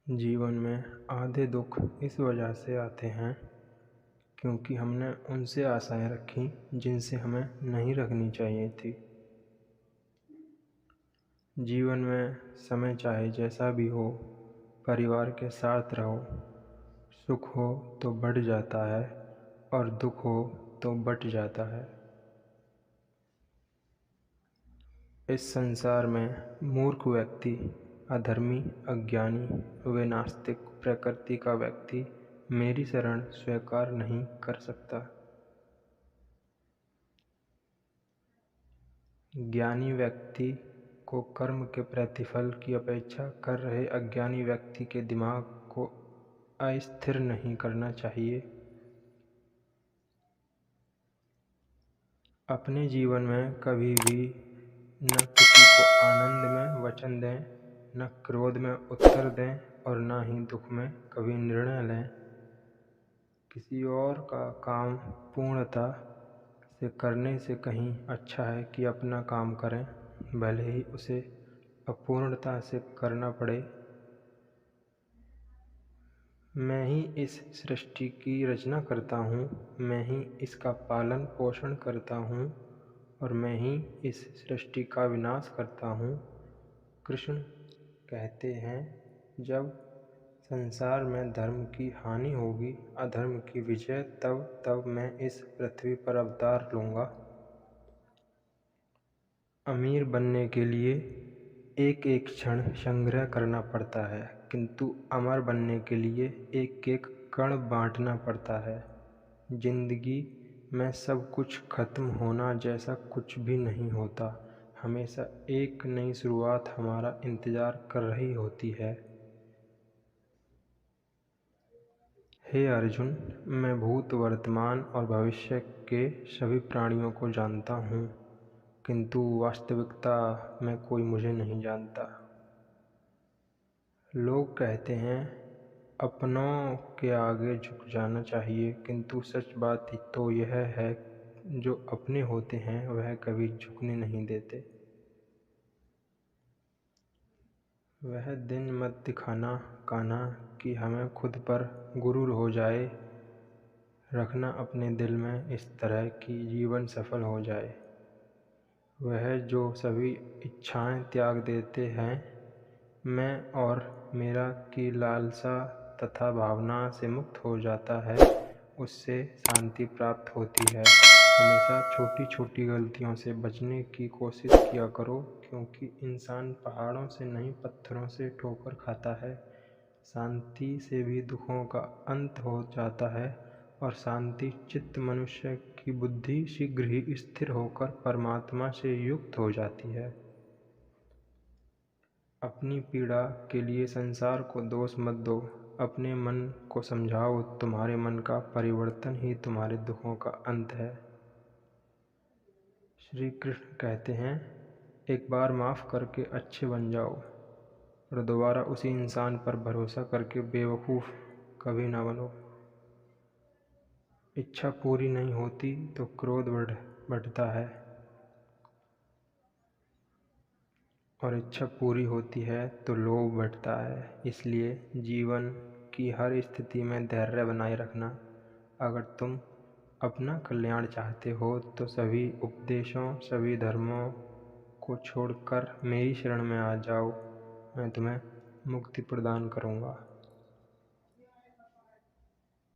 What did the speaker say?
जीवन में आधे दुख इस वजह से आते हैं क्योंकि हमने उनसे आशाएं रखी जिनसे हमें नहीं रखनी चाहिए थी। जीवन में समय चाहे जैसा भी हो, परिवार के साथ रहो। सुख हो तो बढ़ जाता है और दुख हो तो बट जाता है। इस संसार में मूर्ख व्यक्ति, अधर्मी, अज्ञानी व नास्तिक प्रकृति का व्यक्ति मेरी शरण स्वीकार नहीं कर सकता। ज्ञानी व्यक्ति को कर्म के प्रतिफल की अपेक्षा कर रहे अज्ञानी व्यक्ति के दिमाग को अस्थिर नहीं करना चाहिए। अपने जीवन में कभी भी न किसी को आनंद में वचन दें, न क्रोध में उत्तर दें और न ही दुख में कभी निर्णय लें। किसी और का काम पूर्णता से करने से कहीं अच्छा है कि अपना काम करें, भले ही उसे अपूर्णता से करना पड़े। मैं ही इस सृष्टि की रचना करता हूँ, मैं ही इसका पालन पोषण करता हूँ और मैं ही इस सृष्टि का विनाश करता हूँ। कृष्ण कहते हैं, जब संसार में धर्म की हानि होगी, अधर्म की विजय, तब मैं इस पृथ्वी पर अवतार लूँगा। अमीर बनने के लिए एक एक क्षण संग्रह करना पड़ता है, किंतु अमर बनने के लिए एक एक कण बांटना पड़ता है। जिंदगी में सब कुछ खत्म होना जैसा कुछ भी नहीं होता। हमेशा एक नई शुरुआत हमारा इंतजार कर रही होती है। हे अर्जुन, मैं भूत, वर्तमान और भविष्य के सभी प्राणियों को जानता हूँ, किंतु वास्तविकता में कोई मुझे नहीं जानता। लोग कहते हैं अपनों के आगे झुक जाना चाहिए, किंतु सच बात तो यह है जो अपने होते हैं वह कभी झुकने नहीं देते। वह दिन मत दिखाना कान्हा कि हमें खुद पर गुरूर हो जाए। रखना अपने दिल में इस तरह कि जीवन सफल हो जाए। वह जो सभी इच्छाएं त्याग देते हैं, मैं और मेरा की लालसा तथा भावना से मुक्त हो जाता है, उससे शांति प्राप्त होती है। हमेशा छोटी छोटी गलतियों से बचने की कोशिश किया करो, क्योंकि इंसान पहाड़ों से नहीं पत्थरों से ठोकर खाता है। शांति से भी दुखों का अंत हो जाता है और शांति चित्त मनुष्य की बुद्धि शीघ्र ही स्थिर होकर परमात्मा से युक्त हो जाती है। अपनी पीड़ा के लिए संसार को दोष मत दो, अपने मन को समझाओ, तुम्हारे मन का परिवर्तन ही तुम्हारे दुखों का अंत है। श्री कृष्ण कहते हैं, एक बार माफ़ करके अच्छे बन जाओ और दोबारा उसी इंसान पर भरोसा करके बेवकूफ़ कभी ना बनो। इच्छा पूरी नहीं होती तो क्रोध बढ़ता है और इच्छा पूरी होती है तो लोभ बढ़ता है। इसलिए जीवन की हर स्थिति में धैर्य बनाए रखना। अगर तुम अपना कल्याण चाहते हो तो सभी उपदेशों, सभी धर्मों को छोड़कर मेरी शरण में आ जाओ, मैं तुम्हें मुक्ति प्रदान करूँगा।